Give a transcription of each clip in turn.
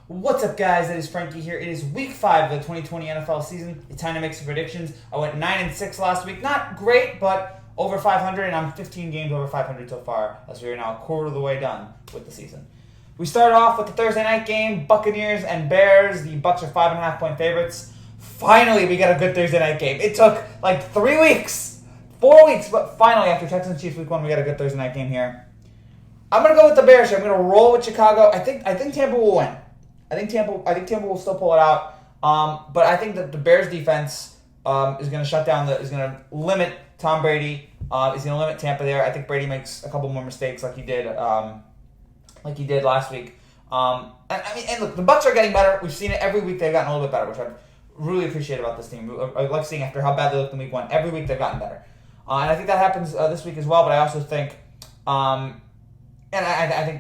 What's up, guys? It is Frankie here. It is week 5 of the 2020 NFL season. It's time to make some predictions. I went 9-6 last week. Not great, but over 500, and I'm 15 games over 500 so far, as we are now a quarter of the way done with the season. We start off with the Thursday night game, Buccaneers and Bears. The Bucs are 5.5-point favorites. Finally, we got a good Thursday night game. It took like 3 weeks, 4 weeks, but finally, after Texans Chiefs week 1, we got a good Thursday night game here. I'm gonna go with the Bears here. I'm gonna roll with Chicago. I think Tampa will win. I think Tampa will still pull it out. But I think that the Bears defense is going to shut down is going to limit Tom Brady. Is going to limit Tampa there. I think Brady makes a couple more mistakes like he did last week. And look, the Bucs are getting better. We've seen it every week. They've gotten a little bit better, which I really appreciate about this team. I like seeing after how bad they looked in week 1. Every week they've gotten better, and I think that happens this week as well. But I also think. And I think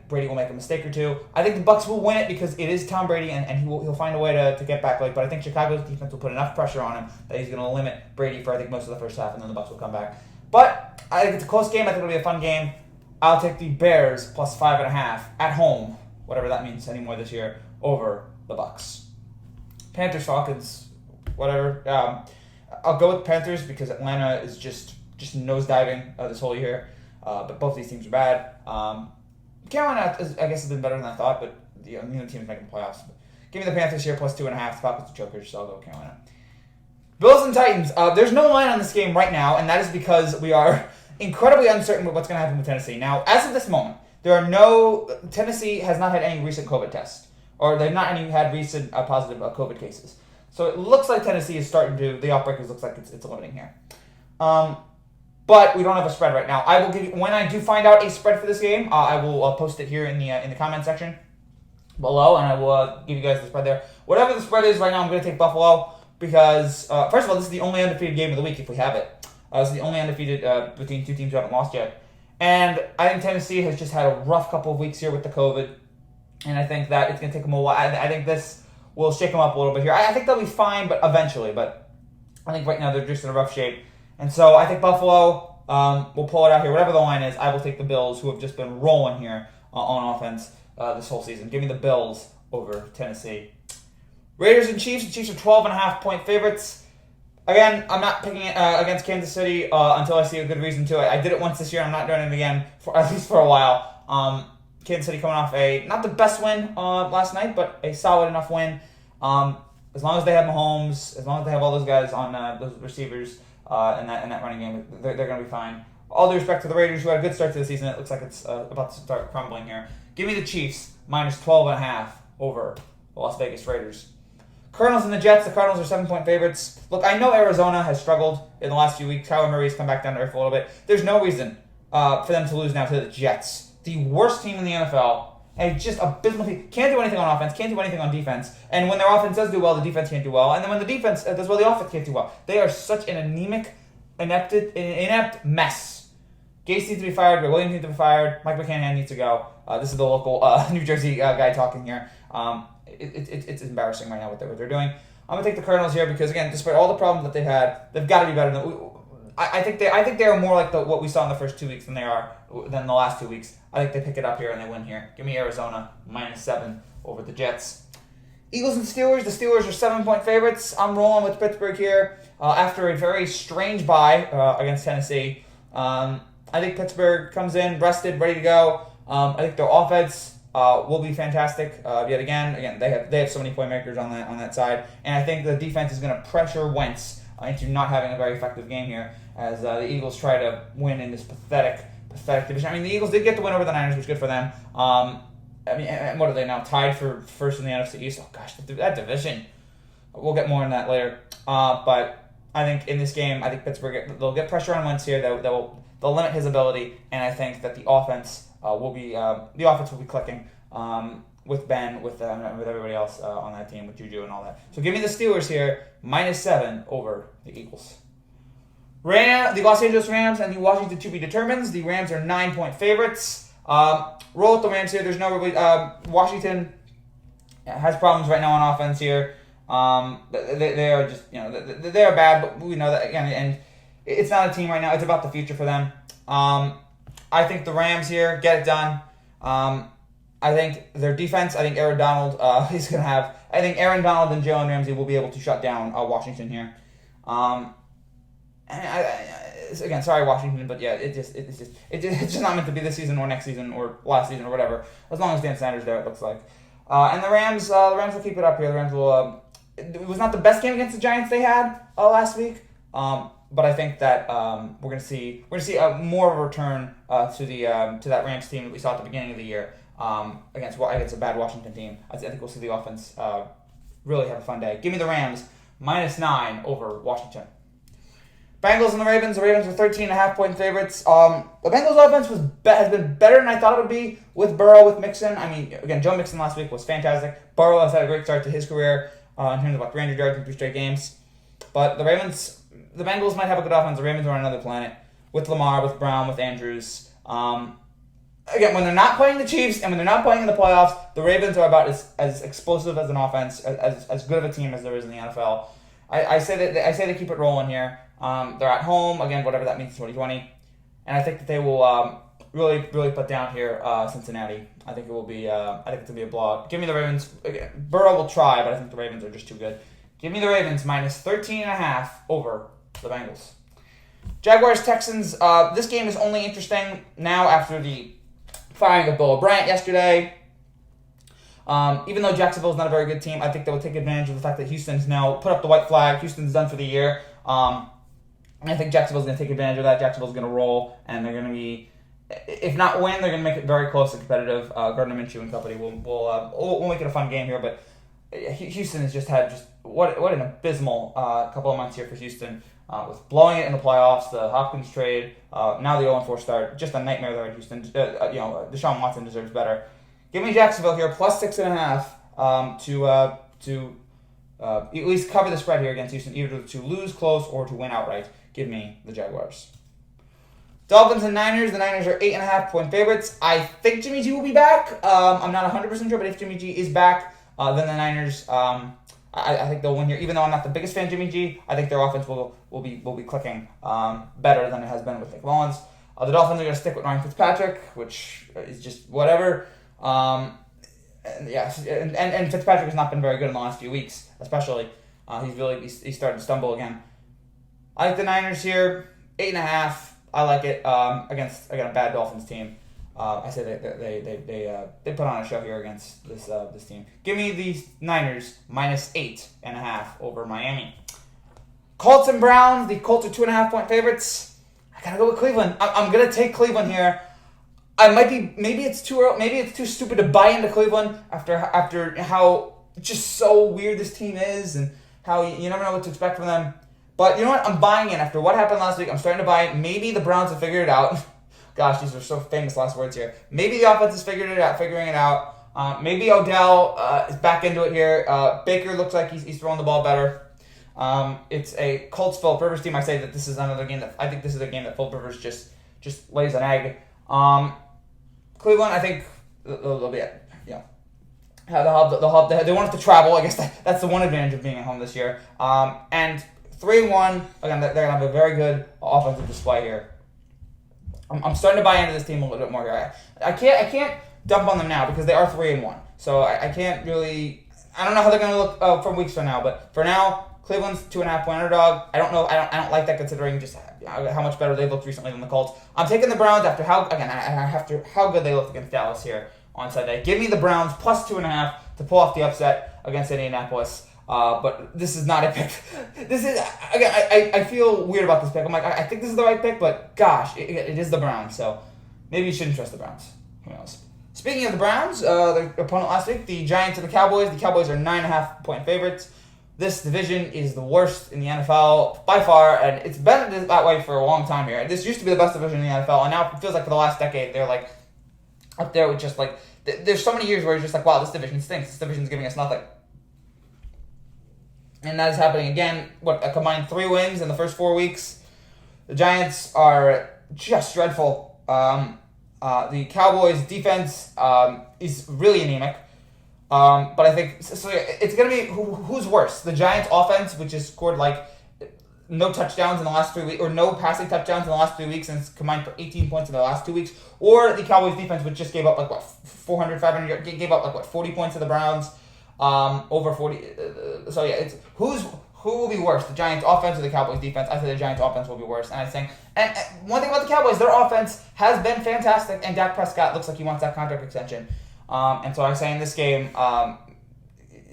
Brady will make a mistake or two. I think the Bucs will win it because it is Tom Brady, and he'll find a way to get back. But I think Chicago's defense will put enough pressure on him that he's going to limit Brady for I think most of the first half, and then the Bucs will come back. But I think it's a close game. I think it'll be a fun game. I'll take the Bears plus 5.5 at home, whatever that means anymore this year, over the Bucs. Panthers, Falcons, whatever. I'll go with Panthers because Atlanta is just nosediving this whole year. But both these teams are bad. Carolina, I guess, has been better than I thought, but the team is making playoffs. But give me the Panthers here, plus 2.5. The Falcons are chokers, so I'll go Carolina. Bills and Titans. There's no line on this game right now, and that is because we are incredibly uncertain with what's going to happen with Tennessee. Now, as of this moment, Tennessee has not had any recent COVID tests, or they've not had recent positive COVID cases. So it looks like Tennessee is the outbreak looks like it's limiting here. But we don't have a spread right now. I will give you when I do find out a spread for this game. I will post it here in the comment section below, and I will give you guys the spread there. Whatever the spread is right now, I'm going to take Buffalo because first of all, this is the only undefeated game of the week if we have it. This is the only undefeated between two teams who haven't lost yet, and I think Tennessee has just had a rough couple of weeks here with the COVID, and I think that it's going to take them a while. I think this will shake them up a little bit here. I think they'll be fine, but eventually. But I think right now they're just in a rough shape. And so I think Buffalo will pull it out here. Whatever the line is, I will take the Bills, who have just been rolling here on offense this whole season. Give me the Bills over Tennessee. Raiders and Chiefs. The Chiefs are 12.5-point favorites. Again, I'm not picking it against Kansas City until I see a good reason to it. I did it once this year. I'm not doing it again, at least for a while. Kansas City coming off not the best win last night, but a solid enough win. As long as they have Mahomes, as long as they have all those guys on those receivers, in that running game, they're going to be fine. All due respect to the Raiders, who had a good start to the season, it looks like it's about to start crumbling here. Give me the Chiefs, minus 12.5 over the Las Vegas Raiders. Cardinals and the Jets. The Cardinals are 7-point favorites. Look, I know Arizona has struggled in the last few weeks. Kyler Murray's come back down to earth a little bit. There's no reason for them to lose now to the Jets, the worst team in the NFL. And just abysmal team. Can't do anything on offense, can't do anything on defense. And when their offense does do well, the defense can't do well. And then when the defense does well, the offense can't do well. They are such an anemic, inept mess. Gase needs to be fired. Williams needs to be fired. Mike McCann needs to go. This is the local New Jersey guy talking here. It's embarrassing right now what they're doing. I'm going to take the Cardinals here because, again, despite all the problems that they've had, they've got to be better than... I think they are more like what we saw in the first 2 weeks than the last 2 weeks. I think they pick it up here and they win here. Give me Arizona minus 7 over the Jets. Eagles and Steelers. The Steelers are 7-point favorites. I'm rolling with Pittsburgh here after a very strange bye against Tennessee. I think Pittsburgh comes in rested, ready to go. I think their offense will be fantastic yet again. Again, they have so many playmakers on that side, and I think the defense is going to pressure Wentz into not having a very effective game here as the Eagles try to win in this pathetic division. I mean, the Eagles did get the win over the Niners, which is good for them. And what are they now? Tied for first in the NFC East. Oh, gosh, that division. We'll get more on that later. But I think in this game, I think Pittsburgh, they'll get pressure on Wentz here. They'll limit his ability, and I think that the offense will be clicking with Ben, with everybody else on that team, with Juju and all that. So give me the Steelers here, minus 7 over the Eagles. The Los Angeles Rams and the Washington to be determined. The Rams are 9-point favorites. Roll with the Rams here. There's no really... Washington has problems right now on offense here. They are just, they are bad, but we know that, again, and it's not a team right now. It's about the future for them. I think the Rams here get it done. I think their defense, I think Aaron Donald is going to have, I think Aaron Donald and Jalen Ramsey will be able to shut down Washington here. Again, sorry Washington, but yeah, it's just not meant to be this season or next season or last season or whatever. As long as Dan Sanders there, it looks like. And the Rams will keep it up here. The Rams will. It was not the best game against the Giants they had last week, but I think that we're gonna see more of a return to that Rams team that we saw at the beginning of the year against a bad Washington team. I think we'll see the offense really have a fun day. Give me the Rams -9 over Washington. Bengals and the Ravens. The Ravens are 13.5-point favorites. The Bengals offense has been better than I thought it would be with Burrow, with Mixon. I mean, again, Joe Mixon last week was fantastic. Burrow has had a great start to his career in terms of about 300 yards in 3 straight games. But the Bengals might have a good offense. The Ravens are on another planet with Lamar, with Brown, with Andrews. Again, when they're not playing the Chiefs and when they're not playing in the playoffs, the Ravens are about as explosive as an offense, as good of a team as there is in the NFL. I say they keep it rolling here. They're at home again, whatever that means in 2020, and I think that they will really put down here Cincinnati. I think it will be. I think it's gonna be a blowout. Give me the Ravens. Again, Burrow will try, but I think the Ravens are just too good. Give me the Ravens -13.5 over the Bengals. Jaguars Texans. This game is only interesting now after the firing of Bill O'Brien yesterday. Even though Jacksonville's not a very good team, I think they will take advantage of the fact that Houston's now put up the white flag. Houston's done for the year. And I think Jacksonville's going to take advantage of that. Jacksonville's going to roll, and they're going to be, if not win, they're going to make it very close and competitive. Gardner Minshew and company will make it a fun game here. But Houston has just had what an abysmal couple of months here for Houston with blowing it in the playoffs, the Hopkins trade, now the 0-4 start. Just a nightmare there in Houston. Deshaun Watson deserves better. Give me Jacksonville here +6.5 to at least cover the spread here against Houston, either to lose close or to win outright. Give me the Jaguars. Dolphins and Niners. The Niners are 8.5-point favorites. I think Jimmy G will be back. I'm not 100% sure, but if Jimmy G is back, then the Niners, I think they'll win here. Even though I'm not the biggest fan of Jimmy G, I think their offense will be clicking better than it has been with Nick Mullins. The Dolphins are going to stick with Ryan Fitzpatrick, which is just whatever. And Fitzpatrick has not been very good in the last few weeks, especially. He's starting to stumble again. I like the Niners here, 8.5. I like it against a bad Dolphins team. I say they put on a show here against this team. Give me the Niners -8.5 over Miami. Colts and Browns. The Colts are 2.5-point favorites. I gotta go with Cleveland. I'm gonna take Cleveland here. Maybe it's too early, maybe it's too stupid to buy into Cleveland after how just so weird this team is and how you never know what to expect from them. But you know what? I'm buying in after what happened last week. I'm starting to buy it. Maybe the Browns have figured it out. Gosh, these are so famous last words here. Maybe the offense is figuring it out. Maybe Odell is back into it here. Baker looks like he's throwing the ball better. It's a Colts Philip Rivers team. I say that this is another game that I think this is a game that Philip Rivers just lays an egg. Cleveland, I think they'll be they won't have to travel. I guess that's the one advantage of being at home this year. And 3-1, again, they're gonna have a very good offensive display here. I'm starting to buy into this team a little bit more here. I can't dump on them now because they are 3-1. So I can't really. I don't know how they're gonna look from weeks from now, but for now, Cleveland's 2.5-point underdog. I don't know. I don't like that considering just how much better they've looked recently than the Colts. I'm taking the Browns after how good they looked against Dallas here on Sunday. Give me the Browns +2.5 to pull off the upset against Indianapolis. But this is not a pick. This is again. I feel weird about this pick. I'm like I think this is the right pick, but gosh, it is the Browns. So maybe you shouldn't trust the Browns. Who knows? Speaking of the Browns, their opponent last week, the Giants and the Cowboys. The Cowboys are 9.5-point favorites. This division is the worst in the NFL by far, and it's been that way for a long time here. This used to be the best division in the NFL, and now it feels like for the last decade they're like up there with just like there's so many years where you're just like, wow, this division stinks. This division's giving us nothing. And that is happening again. A combined 3 wins in the first 4 weeks. The Giants are just dreadful. The Cowboys' defense is really anemic. But I think so it's going to be who's worse? The Giants' offense, which has scored like no touchdowns in the last 3 weeks, or no passing touchdowns in the last 3 weeks, and it's combined for 18 points in the last 2 weeks. Or the Cowboys defense, which just gave up 400, 500, gave up 40 points to the Browns, over 40. So yeah, it's who will be worse, the Giants offense or the Cowboys defense? I think the Giants offense will be worse. And I think, and one thing about the Cowboys, their offense has been fantastic, and Dak Prescott looks like he wants that contract extension. And so I say in this game,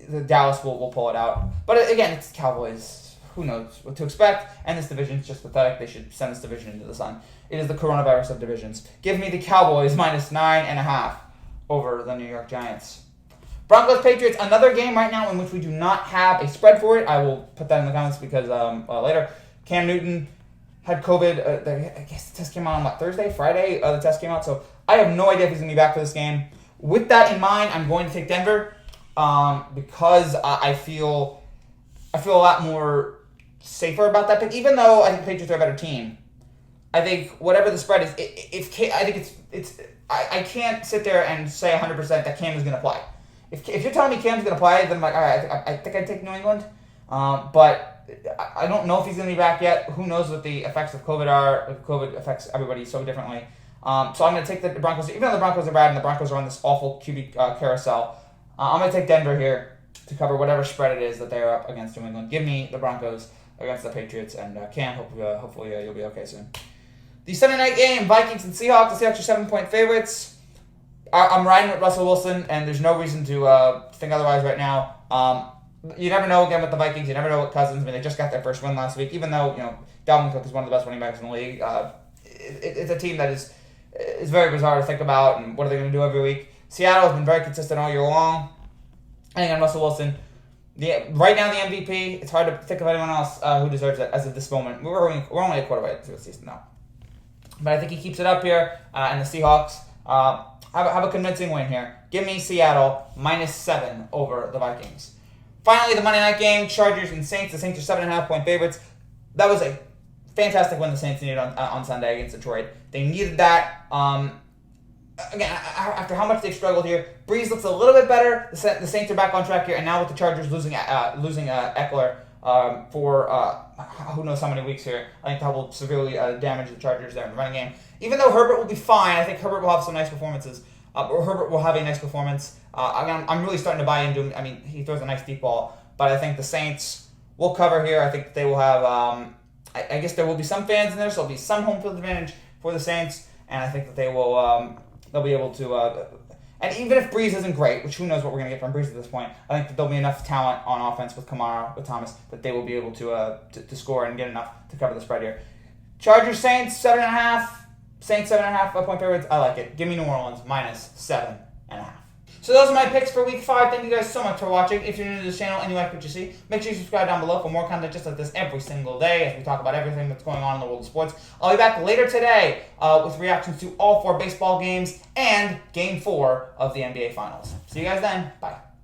the Dallas will pull it out. But again, it's Cowboys. Who knows what to expect? And this division is just pathetic. They should send this division into the sun. It is the coronavirus of divisions. Give me the Cowboys minus 9.5 over the New York Giants. Broncos Patriots, another game right now in which we do not have a spread for it. I will put that in the comments because later. Cam Newton had COVID. I guess the test came out on Thursday, Friday. The test came out, so I have no idea if he's going to be back for this game. With that in mind, I'm going to take Denver because I feel a lot more safer about that pick. Even though I think the Patriots are a better team, I think whatever the spread is, I think it's I can't sit there and say 100% that Cam is going to play. If you're telling me Cam's going to play, then I'm like, all right, I think I'd take New England. But I don't know if he's going to be back yet. Who knows what the effects of COVID are. COVID affects everybody so differently. So I'm going to take the Broncos. Even though the Broncos are bad and the Broncos are on this awful QB carousel, I'm going to take Denver here to cover whatever spread it is that they're up against New England. Give me the Broncos against the Patriots. And Cam, hopefully you'll be okay soon. The Sunday night game, Vikings and Seahawks. The Seahawks are 7-point favorites. I'm riding with Russell Wilson, and there's no reason to think otherwise right now. You never know again with the Vikings. You never know with Cousins. I mean, they just got their first win last week. Even though Dalvin Cook is one of the best running backs in the league, it's a team that is very bizarre to think about. And what are they going to do every week? Seattle has been very consistent all year long. I think on Russell Wilson, right now the MVP. It's hard to think of anyone else who deserves it as of this moment. We're only a quarter way through the season now, but I think he keeps it up here. And the Seahawks have a convincing win here. Give me Seattle -7 over the Vikings. Finally, the Monday night game, Chargers and Saints. The Saints are 7.5-point favorites. That was a fantastic win the Saints needed on Sunday against Detroit. They needed that. Again, after how much they've struggled here, Breeze looks a little bit better. The Saints are back on track here, and now with the Chargers losing Eckler for who knows how many weeks here, I think that will severely damage the Chargers there in the running game. Even though Herbert will be fine, I think Herbert will have some nice performances. Or Herbert will have a nice performance. I'm really starting to buy into him. I mean, he throws a nice deep ball, but I think the Saints will cover here. I think they will have. I guess there will be some fans in there, so there'll be some home field advantage for the Saints, and I think that they will. They'll be able to. And even if Breeze isn't great, which who knows what we're going to get from Breeze at this point, I think that there'll be enough talent on offense with Kamara, with Thomas, that they will be able to score and get enough to cover the spread here. Chargers Saints 7.5. Saints 7.5-point favorites. I like it. Give me New Orleans -7.5. So those are my picks for Week 5. Thank you guys so much for watching. If you're new to this channel and you like what you see, make sure you subscribe down below for more content just like this every single day as we talk about everything that's going on in the world of sports. I'll be back later today with reactions to all 4 baseball games and Game 4 of the NBA Finals. See you guys then. Bye.